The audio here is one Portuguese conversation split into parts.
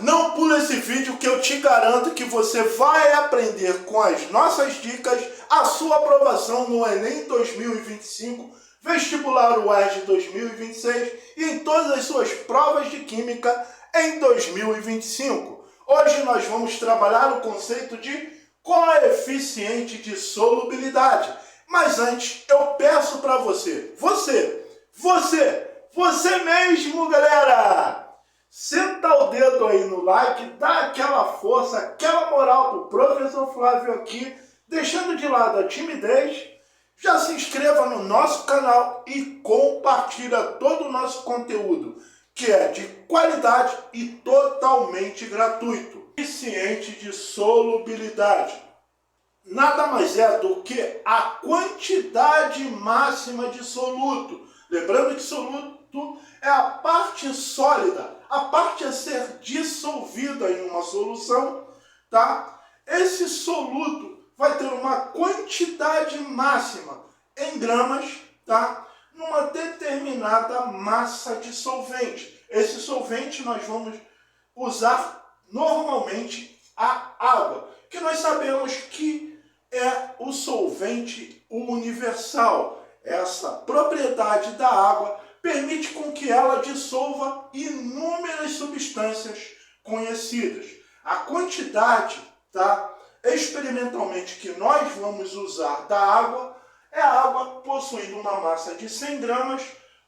Não pula esse vídeo que eu te garanto que você vai aprender com as nossas dicas a sua aprovação no Enem 2025, vestibular UERJ 2026 e em todas as suas provas de Química em 2025. Hoje nós vamos trabalhar o conceito de coeficiente de solubilidade. Mas antes eu peço para você mesmo, galera! Senta o dedo aí no like, dá aquela força, aquela moral pro professor Flávio aqui, deixando de lado a timidez, já se inscreva no nosso canal e compartilha todo o nosso conteúdo, que é de qualidade e totalmente gratuito. Coeficiente de solubilidade nada mais é do que a quantidade máxima de soluto. Lembrando que soluto é a parte sólida, a parte a ser dissolvida em uma solução, tá? Esse soluto vai ter uma quantidade máxima em gramas, tá? Numa determinada massa de solvente. Esse solvente nós vamos usar normalmente a água, que nós sabemos que é o solvente universal. Essa propriedade da água permite com que ela dissolva inúmeras substâncias conhecidas. A quantidade, tá, experimentalmente que nós vamos usar da água é a água possuindo uma massa de 100 gramas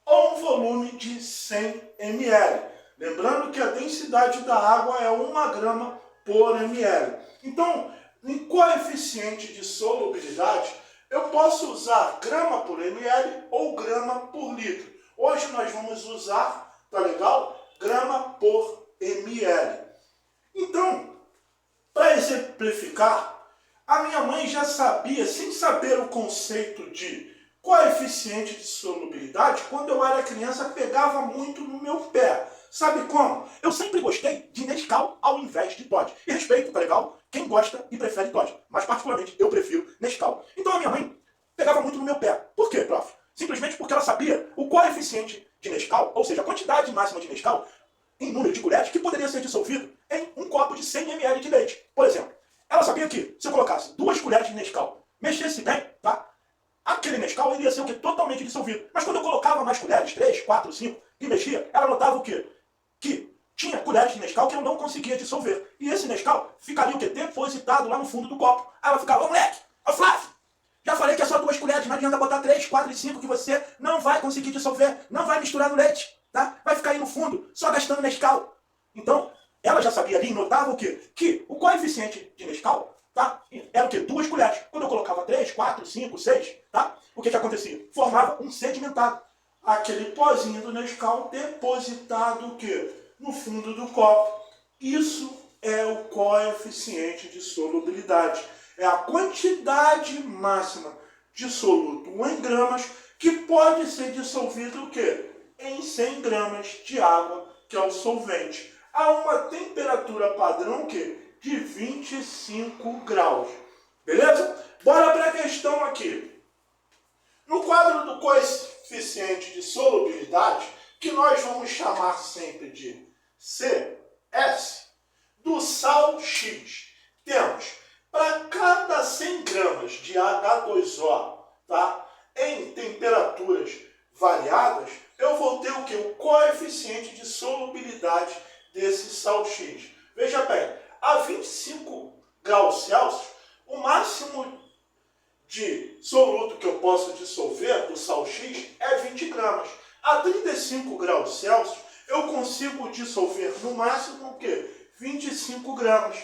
ou um volume de 100 ml. Lembrando que a densidade da água é 1 grama por ml. Então, em coeficiente de solubilidade, eu posso usar grama por ml ou grama por litro. Hoje nós vamos usar, tá legal? Grama por ml. Então, para exemplificar, a minha mãe já sabia, sem saber o conceito de coeficiente de solubilidade, quando eu era criança, pegava muito no meu pé. Sabe como? Eu sempre gostei de Nescau ao invés de Toddy. E respeito, tá legal? Quem gosta e prefere Toddy. Mas particularmente eu prefiro Nescau. Então a minha mãe pegava muito no meu pé. Por quê, prof? Simplesmente porque ela sabia o coeficiente de Nescau, ou seja, a quantidade máxima de Nescau, em número de colheres, que poderia ser dissolvido em um copo de 100 ml de leite. Por exemplo, ela sabia que se eu colocasse 2 colheres de Nescau, mexesse bem, tá? Aquele Nescau iria ser o quê? Totalmente dissolvido. Mas quando eu colocava mais colheres, 3, 4, 5, e mexia, ela notava o quê? Que tinha colheres de Nescau que eu não conseguia dissolver. E esse Nescau ficaria o quê? Depositado lá no fundo do copo. Aí ela ficava, ô moleque, ô Flávio, já falei que é só 2 colheres, não adianta botar 3, 4 e 5 que você não vai conseguir dissolver, não vai misturar no leite, tá? Vai ficar aí no fundo, só gastando Nescau. Então, ela já sabia ali, notava o quê? Que o coeficiente de Nescau, tá? Era o quê? 2 colheres. Quando eu colocava 3, 4, 5, 6, tá? O que acontecia? Formava um sedimentado. Aquele pozinho do Nescau depositado o quê? No fundo do copo. Isso é o coeficiente de solubilidade. É a quantidade máxima de soluto em gramas que pode ser dissolvido o quê? Em 100 gramas de água, que é o solvente, a uma temperatura padrão o quê? De 25 graus. Beleza? Bora para a questão aqui. No quadro do coeficiente de solubilidade, que nós vamos chamar sempre de CS, do sal X, temos para cada 100 gramas de H2O, tá, em temperaturas variadas, eu vou ter o quê? O coeficiente de solubilidade desse sal X. Veja bem, a 25 graus Celsius, o máximo de soluto que eu posso dissolver do sal X é 20 gramas. A 35 graus Celsius, eu consigo dissolver no máximo o quê? 25 gramas.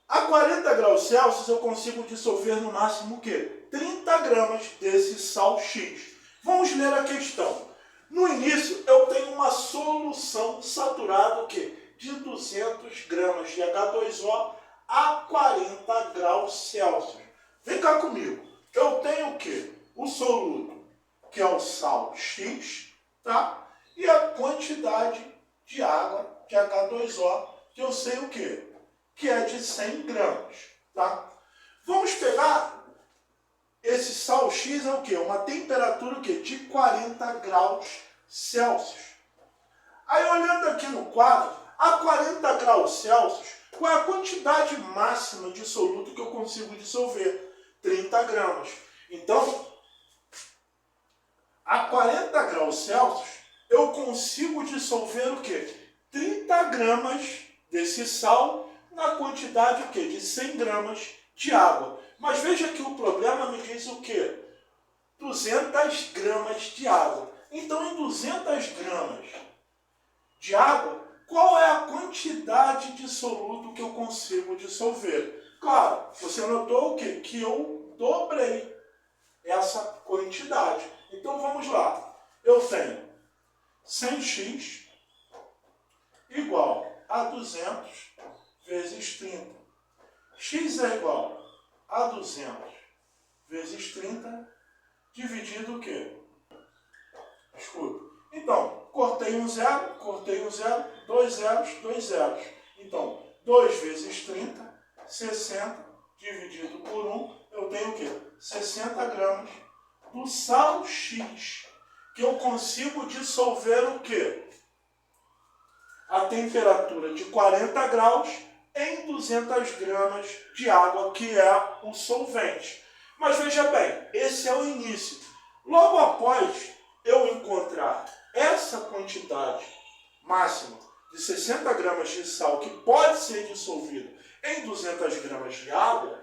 A 40 graus Celsius, eu consigo dissolver no máximo o quê? 30 gramas desse sal X. Vamos ler a questão. No início, eu tenho uma solução saturada o quê? De 200 gramas de H2O a 40 graus Celsius. Vem cá comigo. Eu tenho o quê? O soluto, que é o sal X, tá? E a quantidade de água, de H2O, que eu sei o quê? Que é de 100 gramas, tá? Vamos pegar esse sal X é o quê? Uma temperatura o quê? De 40 graus Celsius. Aí olhando aqui no quadro, a 40 40 graus Celsius, qual é a quantidade máxima de soluto que eu consigo dissolver? 30 gramas. Então, a 40 graus Celsius, eu consigo dissolver o quê? 30 gramas desse sal na quantidade o quê? De 100 gramas de água. Mas veja que o problema me diz o quê? 200 gramas de água. Então, em 200 gramas de água, qual é a quantidade de soluto que eu consigo dissolver? Claro, você notou o quê? Que eu dobrei essa quantidade. Então, vamos lá. Eu tenho 100x igual a 200 vezes 30. X é igual a 200 vezes 30 dividido o quê? Desculpa. Então, cortei um zero, dois zeros. Então, 2 vezes 30, 60 dividido por 1, eu tenho o quê? 60 gramas do sal X, que eu consigo dissolver o quê? A temperatura de 40 graus em 200 gramas de água, que é o solvente. Mas veja bem, esse é o início. Logo após eu encontrar essa quantidade máxima de 60 gramas de sal, que pode ser dissolvido em 200 gramas de água,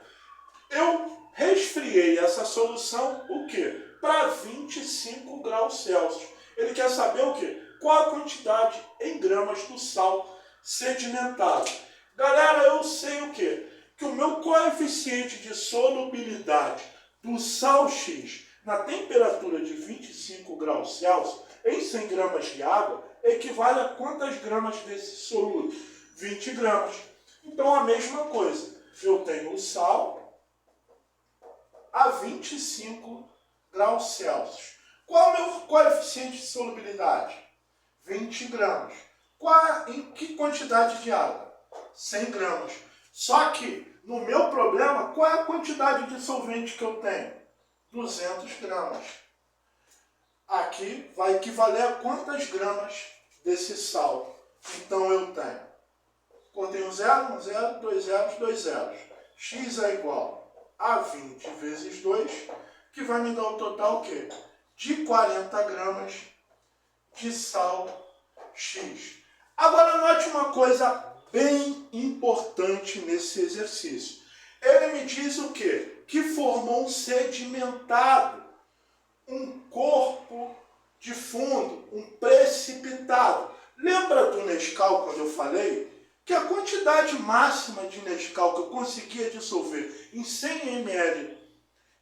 eu resfriei essa solução, o quê? Para 25 graus Celsius. Ele quer saber o quê? Qual a quantidade em gramas do sal sedimentado. Galera, eu sei o quê? Que o meu coeficiente de solubilidade do sal X na temperatura de 25 graus Celsius em 100 gramas de água equivale a quantas gramas desse soluto? 20 gramas. Então, a mesma coisa. Eu tenho o sal a 25 graus Celsius. Qual é o meu coeficiente de solubilidade? 20 gramas. Em que quantidade de água? 100 gramas. Só que, no meu problema, qual é a quantidade de solvente que eu tenho? 200 gramas. Aqui vai equivaler a quantas gramas desse sal? Então eu tenho, cortei um zero, dois zeros. X é igual a 20 vezes 2, que vai me dar o total o quê? De 40 gramas de sal X. Agora note uma coisa bem importante nesse exercício. Ele me diz o quê? Que formou um sedimentado, um corpo de fundo, um precipitado. Lembra do Nescau quando eu falei que a quantidade máxima de Nescau que eu conseguia dissolver em 100 ml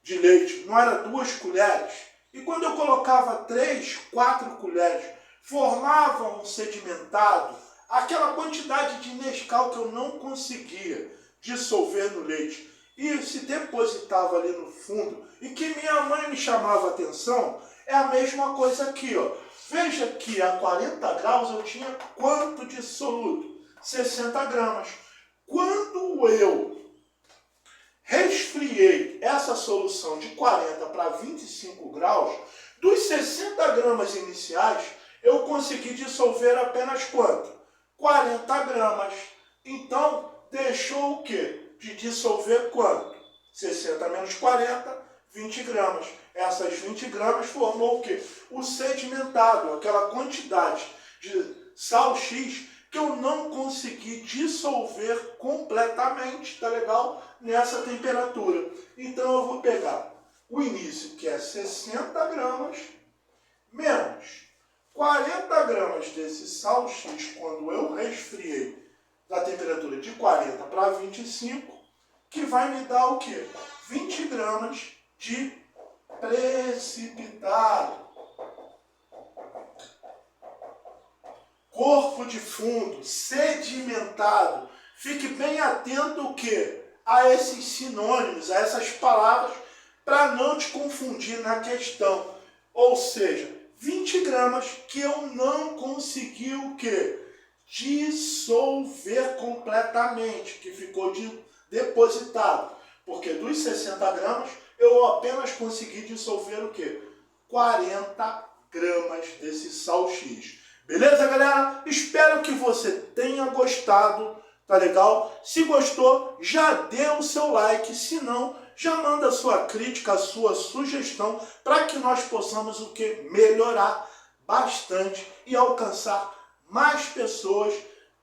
de leite não era 2 colheres? E quando eu colocava 3, 4 colheres, formava um sedimentado, aquela quantidade de Nescau que eu não conseguia dissolver no leite e se depositava ali no fundo e que minha mãe me chamava a atenção, é a mesma coisa aqui, ó. Veja que a 40 graus eu tinha quanto de soluto? 60 gramas. Quando eu resfriei essa solução de 40 para 25 graus, dos 60 gramas iniciais, eu consegui dissolver apenas quanto? 40 gramas. Então, deixou o quê? De dissolver quanto? 60 menos 40, 20 gramas. Essas 20 gramas formou o quê? O sedimentado, aquela quantidade de sal X que eu não consegui dissolver completamente, tá legal? Nessa temperatura. Então eu vou pegar o início, que é 60 gramas, menos 40 gramas desse sal X, quando eu resfriei da temperatura de 40 para 25, que vai me dar o quê? 20 gramas de precipitado. Corpo de fundo, sedimentado. Fique bem atento o quê? A esses sinônimos, a essas palavras, para não te confundir na questão. Ou seja, 20 gramas que eu não consegui o quê? Dissolver completamente, que ficou depositado. Porque dos 60 gramas, eu apenas consegui dissolver o quê? 40 gramas desse sal X. Beleza, galera? Espero que você tenha gostado, tá legal? Se gostou, já dê o seu like, se não, já manda a sua crítica, a sua sugestão, para que nós possamos o que? Melhorar bastante e alcançar mais pessoas,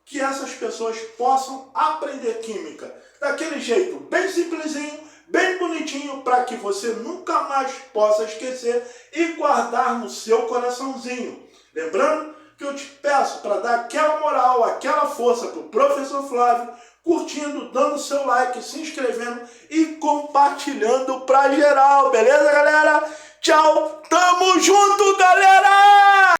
que essas pessoas possam aprender química daquele jeito bem simplesinho, bem bonitinho, para que você nunca mais possa esquecer e guardar no seu coraçãozinho. Lembrando que eu te peço para dar aquela moral, aquela força para o professor Flávio, curtindo, dando seu like, se inscrevendo e compartilhando para geral, beleza, galera? Tchau, tamo junto, galera!